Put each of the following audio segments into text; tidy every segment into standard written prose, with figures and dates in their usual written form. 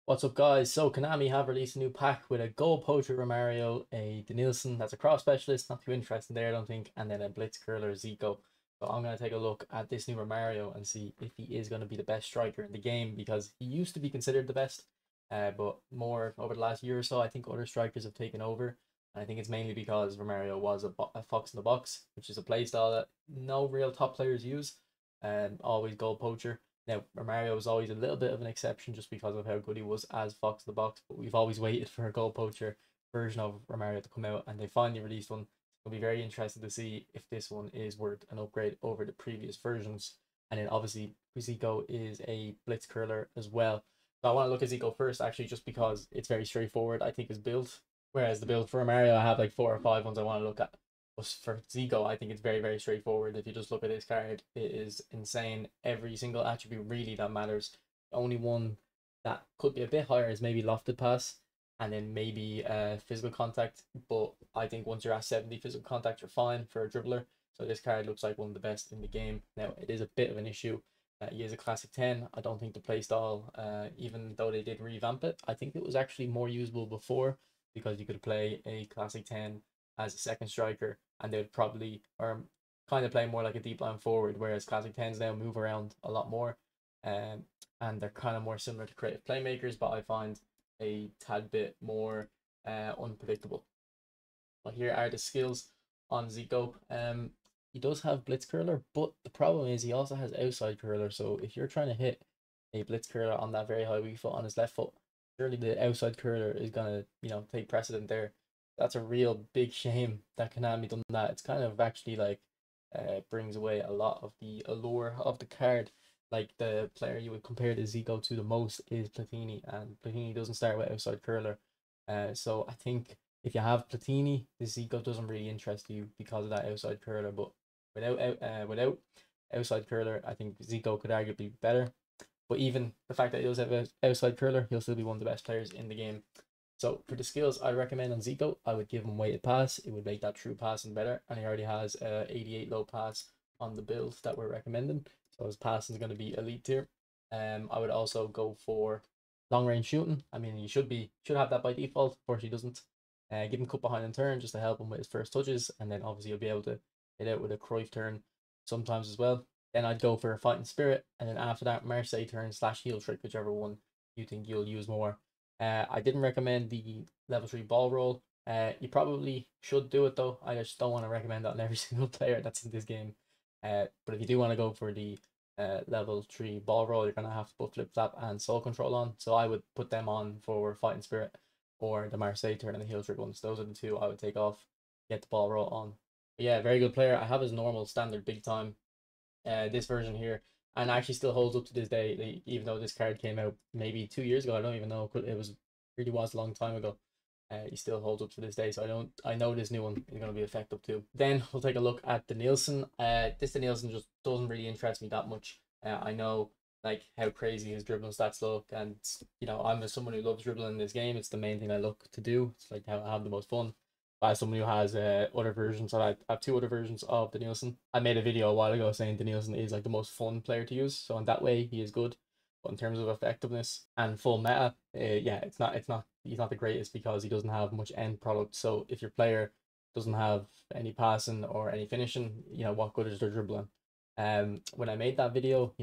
What's up, guys? So Konami have released a new pack with a gold Poacher Romario, a Denilson that's a cross specialist, not too interesting there, I don't think, and then a Blitz curler Zico. So I'm going to take a look at this new Romario and see if he is going to be the best striker in the game, because he used to be considered the best, but more over the last year or so, I think other strikers have taken over. And I think it's mainly because Romario was a fox in the box, which is a playstyle that no real top players use, and always gold poacher. Now, Romario was always a little bit of an exception just because of how good he was as Fox in the Box, but we've always waited for a goal poacher version of Romario to come out, and they finally released one. It'll be very interesting to see if this one is worth an upgrade over the previous versions. And then obviously, Zico is a blitz curler as well. So I want to look at Zico first, actually, just because it's very straightforward, I think, his build. Whereas the build for Romario, I have like 4 or 5 ones I want to look at. But for Zico, I think it's very, very straightforward. If you just look at this card, it is insane. Every single attribute really that matters. The only one that could be a bit higher is maybe lofted pass, and then maybe physical contact. But I think once you're at 70 physical contact, you're fine for a dribbler. So this card looks like one of the best in the game. Now, it is a bit of an issue. He is a classic 10. I don't think the playstyle, even though they did revamp it, I think it was actually more usable before, because you could play a classic 10 as a second striker, and they'd probably or kind of play more like a deep line forward, whereas classic 10s now move around a lot more, um, and they're kind of more similar to creative playmakers, but I find a tad bit more unpredictable. Well, here are the skills on Zico. He does have blitz curler, but the problem is he also has outside curler. So if you're trying to hit a blitz curler on that very high weak foot on his left foot, surely the outside curler is gonna take precedent there. That's a real big shame that Konami done that. It's kind of actually like brings away a lot of the allure of the card. Like, the player you would compare the Zico to the most is Platini, and Platini doesn't start with outside curler. So I think if you have Platini, the Zico doesn't really interest you because of that outside curler. But without outside curler, I think Zico could arguably be better. But even the fact that he does have an outside curler, he'll still be one of the best players in the game. So for the skills I recommend on Zico, I would give him weighted pass. It would make that true passing better, and he already has 88 low pass on the build that we're recommending. So his passing is going to be elite tier. I would also go for long range shooting. I mean, he should have that by default. Of course, he doesn't. Give him cut behind and turn just to help him with his first touches, and then obviously he'll be able to hit out with a Cruyff turn sometimes as well. Then I'd go for a fighting spirit, and then after that, Marseille turn / heel trick, whichever one you think you'll use more. I didn't recommend the level 3 ball roll. You probably should do it though. I just don't want to recommend that on every single player that's in this game. But if you do want to go for the level 3 ball roll, you're going to have to put flip flap and soul control on. So I would put them on for fighting spirit or the Marseille turn and the heel trick ones. Those are the two I would take off, get the ball roll on. But yeah, very good player. I have his normal standard big time. This version here, and actually still holds up to this day. Even though this card came out maybe 2 years ago, I don't even know. It was really was a long time ago. He still holds up to this day, so I know this new one is going to be effective too. Then we'll take a look at Denilson. This Denilson just doesn't really interest me that much. I know like how crazy his dribbling stats look, and I'm someone who loves dribbling in this game. It's the main thing I look to do. It's like how I have the most fun. As someone who has other versions, I have 2 other versions of Denilson. I made a video a while ago saying Denilson is like the most fun player to use, so in that way he is good. But in terms of effectiveness and full meta, yeah, he's not the greatest because he doesn't have much end product. So if your player doesn't have any passing or any finishing, what good is their dribbling? When I made that video,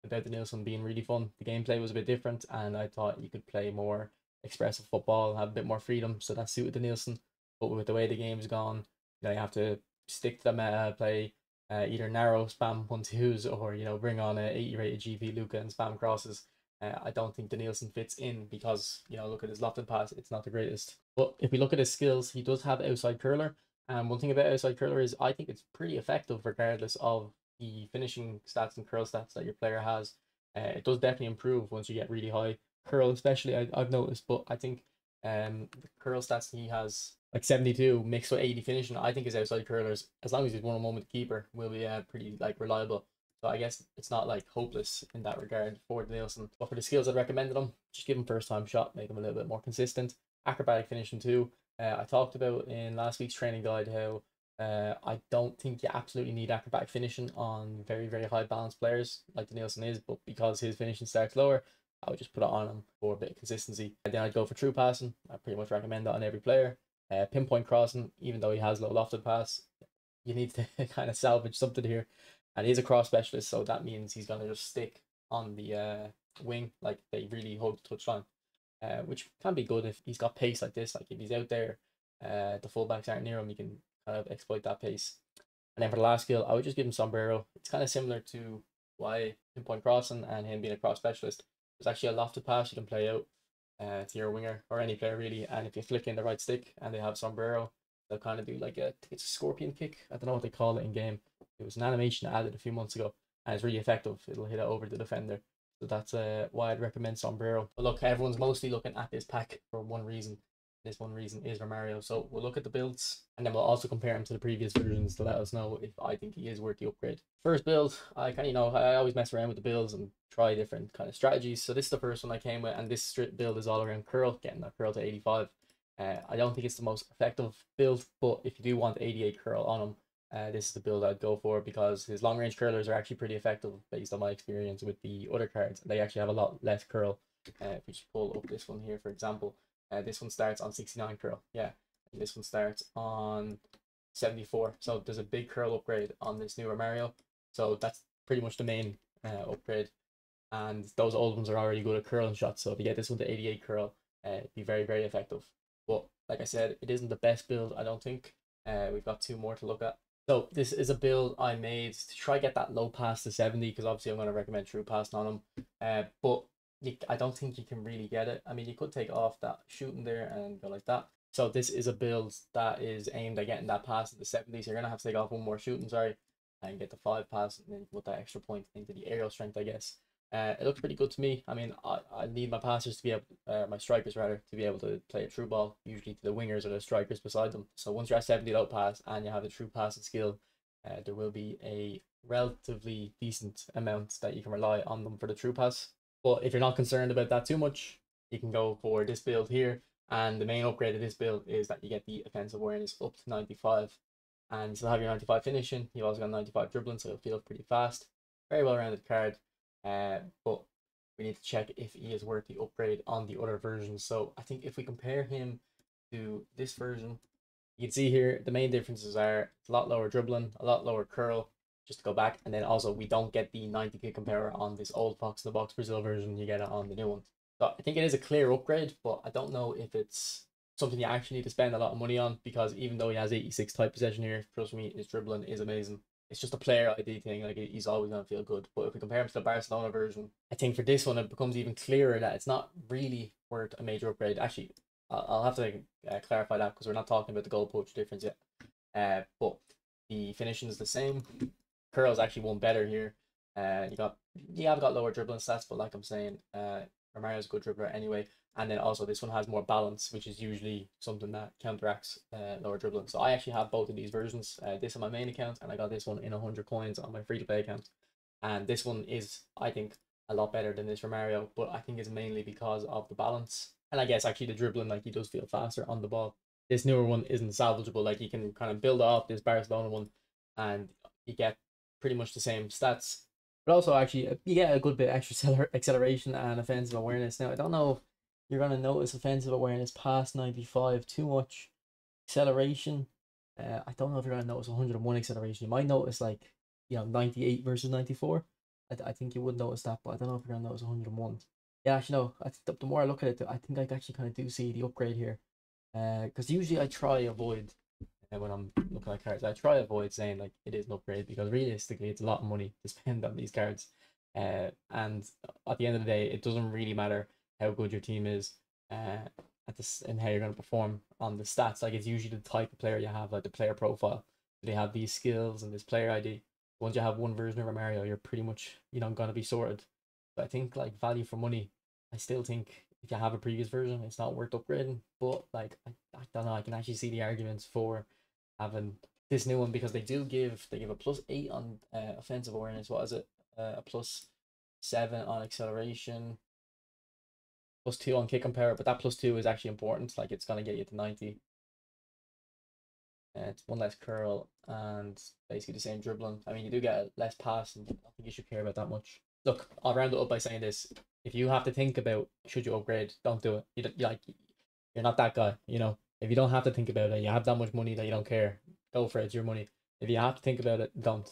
about Denilson being really fun, the gameplay was a bit different, and I thought you could play more expressive football, have a bit more freedom, so that suited Denilson. But with the way the game's gone, you have to stick to the meta, play either narrow spam 1-2s or bring on a 80 rated GP Luca and spam crosses. I don't think Denilson fits in because look at his lofted pass, it's not the greatest. But if we look at his skills, he does have outside curler. And one thing about outside curler is I think it's pretty effective regardless of the finishing stats and curl stats that your player has. It does definitely improve once you get really high curl, especially I've noticed. But I think the curl stats he has, like 72 mixed with 80 finishing, I think his outside curlers, as long as he's 1-on-1 with the keeper, will be pretty like reliable. So I guess it's not like hopeless in that regard for Nielsen. But for the skills I'd recommended him, just give him first time shot, make him a little bit more consistent. Acrobatic finishing too. I talked about in last week's training guide how I don't think you absolutely need acrobatic finishing on very, very high balance players like the Nielsen is, but because his finishing starts lower, I would just put it on him for a bit of consistency. And then I'd go for true passing. I pretty much recommend that on every player. Pinpoint crossing, even though he has low lofted pass, you need to kind of salvage something here. And he's a cross specialist, so that means he's going to just stick on the wing, like they really hold the touchline, which can be good if he's got pace like this. Like if he's out there, the fullbacks aren't near him, you can kind of exploit that pace. And then for the last skill, I would just give him sombrero. It's kind of similar to why pinpoint crossing and him being a cross specialist. There's actually a lofted pass you can play out to your winger or any player really, and if you flick in the right stick and they have sombrero, they'll kind of do like it's a scorpion kick. I don't know what they call it in game. It was an animation added a few months ago, and it's really effective. It'll hit it over the defender. So that's why I'd recommend sombrero. But look, everyone's mostly looking at this pack for one reason. This one reason is Romario. So we'll look at the builds, and then we'll also compare him to the previous versions to let us know if I think he is worth the upgrade. First build, I kind of, I always mess around with the builds and try different kind of strategies. So this is the first one I came with, and this build is all around curl, getting that curl to 85. I don't think it's the most effective build, but if you do want 88 curl on him, this is the build I'd go for, because his long range curlers are actually pretty effective based on my experience with the other cards. They actually have a lot less curl. If we just pull up this one here, for example, this one starts on 69 curl, yeah, and this one starts on 74. So there's a big curl upgrade on this new Romario. So that's pretty much the main upgrade. And those old ones are already good at curling shots. So if you get this one to 88 curl, it'd be very, very effective. But like I said, it isn't the best build, I don't think. We've got two more to look at. So this is a build I made to try get that low pass to 70, because obviously I'm going to recommend true passing on him. But I don't think you can really get it. I mean, you could take off that shooting there and go like that. So this is a build that is aimed at getting that pass to the 70s. So you're going to have to take off one more shooting, sorry, and get the 5 pass, and then put that extra point into the aerial strength, I guess. It looks pretty good to me. I mean, I need my passers to be able, my strikers rather, to be able to play a true ball, usually to the wingers or the strikers beside them. So once you're at 70 low pass and you have the true passing skill, there will be a relatively decent amount that you can rely on them for the true pass. But if you're not concerned about that too much, you can go for this build here. And the main upgrade of this build is that you get the offensive awareness up to 95. And you still have your 95 finishing. You've also got 95 dribbling, so it'll feel pretty fast. Very well rounded card. But we need to check if he is worth the upgrade on the other versions. So I think if we compare him to this version, you can see here the main differences are a lot lower dribbling, a lot lower curl, just to go back, and then also we don't get the 90 kick comparer on this old Fox in the Box Brazil version. You get it on the new one. So I think it is a clear upgrade, but I don't know if it's something you actually need to spend a lot of money on, because even though he has 86 type possession here, trust me, his dribbling is amazing. It's just a player ID thing, like he's always going to feel good. But if we compare him to the Barcelona version, I think for this one it becomes even clearer that it's not really worth a major upgrade. Actually, I'll have to clarify that, because we're not talking about the goal poach difference yet. But the finishing is the same. Curl's actually one better here. I've got lower dribbling stats, but like I'm saying, Romario's a good dribbler anyway. And then also this one has more balance, which is usually something that counteracts lower dribbling. So I actually have both of these versions. This on my main account, and I got this one in 100 coins on my free-to-play account. And this one is, I think, a lot better than this Romario, but I think it's mainly because of the balance. And I guess actually the dribbling, like he does feel faster on the ball. This newer one isn't salvageable. Like you can kind of build off this Barcelona one, and you get pretty much the same stats. But also actually you get a good bit extra acceleration and offensive awareness. Now I don't know if you're going to notice offensive awareness past 95 too much. Acceleration, I don't know if you're going to notice 101 acceleration. You might notice 98 versus 94. I think you would notice that, but I don't know if you're going to notice 101. Yeah, actually no, the more I look at it, I think I actually kind of do see the upgrade here. Because usually I try avoid, when I'm looking at cards, I try avoid saying like it is an upgrade, because realistically it's a lot of money to spend on these cards. And at the end of the day, it doesn't really matter how good your team is and how you're going to perform on the stats. Like it's usually the type of player you have, like the player profile. They have these skills and this player ID. Once you have one version of Romario, you're pretty much going to be sorted. But I think like value for money, I still think if you have a previous version, it's not worth upgrading. But like I don't know, I can actually see the arguments for having this new one, because they give a +8 on offensive awareness. What is it? A +7 on acceleration, +2 on kick comparer, but that +2 is actually important. Like it's gonna get you to 90. It's one less curl and basically the same dribbling. I mean, you do get less pass, and I don't think you should care about that much. look, I'll round it up by saying this: if you have to think about should you upgrade, don't do it. You're not that guy. You know, if you don't have to think about it, you have that much money that you don't care. Go for it. It's your money. If you have to think about it, don't.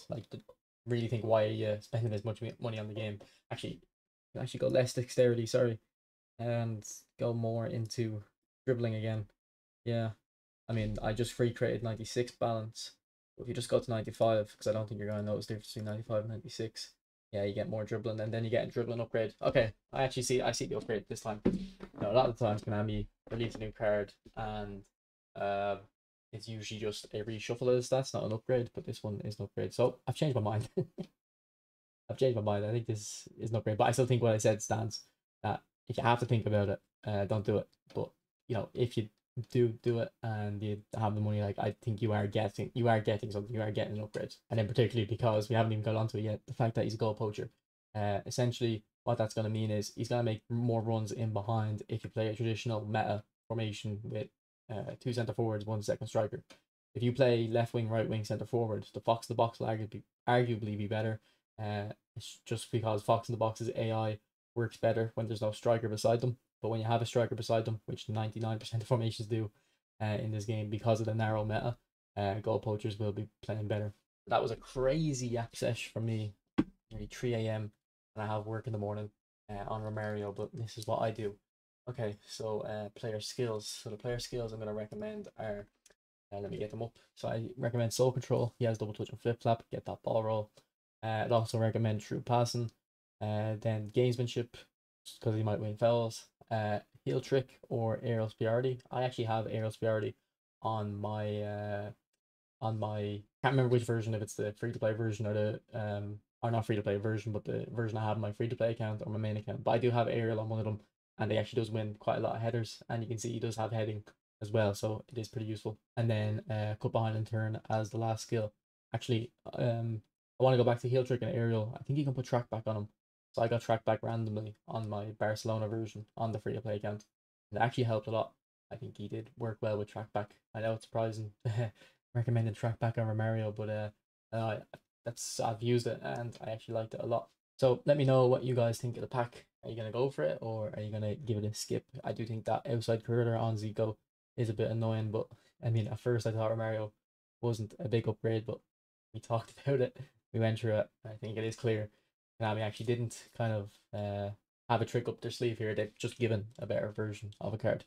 Really think why are you spending as much money on the game. Actually, you can actually go less dexterity. Sorry, and go more into dribbling again. Yeah, I mean, I just free created 96 balance. If you just go to 95, because I don't think you're going to notice the difference between 95 and 96. Yeah, you get more dribbling, and then you get a dribbling upgrade. Okay, I see the upgrade this time. No, a lot of the times Konami release a new card, and uh, it's usually just a reshuffle of the stats, not an upgrade. But this one is an upgrade, so I've changed my mind. I've changed my mind. I think this is an upgrade, but I still think what I said stands. That if you have to think about it, don't do it. But if you do it and you have the money, like I think you are getting something, you are getting an upgrade. And then particularly because we haven't even got onto it yet, the fact that he's a goal poacher, essentially what that's going to mean is he's going to make more runs in behind if you play a traditional meta formation with two centre forwards, one second striker. If you play left wing, right wing, centre forward, the Fox in the box will arguably be better. It's just because Fox in the box's AI works better when there's no striker beside them. But when you have a striker beside them, which 99% of formations do in this game because of the narrow meta, goal poachers will be playing better. That was a crazy access from me, nearly 3 a.m. and I have work in the morning on Romario, but this is what I do. Okay, so player skills. So the player skills I'm going to recommend are, let me get them up. So I recommend soul control. He has double touch and flip flap, get that ball roll. I'd also recommend true passing. Then gamesmanship, because he might win fouls. Heel trick or aerial superiority. I actually have aerial superiority on my can't remember which version, if it's the free to play version or the or not free to play version, but the version I have on my free to play account or my main account. But I do have aerial on one of them, and he actually does win quite a lot of headers, and you can see he does have heading as well, so it is pretty useful. And then cut behind and turn as the last skill. Actually, I want to go back to heel trick and aerial. I think you can put track back on him. So I got track back randomly on my Barcelona version on the free to play account. It actually helped a lot. I think he did work well with track back. I know it's surprising recommended track back on Romario, but I've used it and I actually liked it a lot. So let me know what you guys think of the pack. Are you gonna go for it or are you gonna give it a skip? I do think that outside curler on Zico is a bit annoying, but I mean at first I thought Romario wasn't a big upgrade, but we talked about it, we went through it. I think it is clear Konami actually didn't kind of have a trick up their sleeve here. They've just given a better version of a card.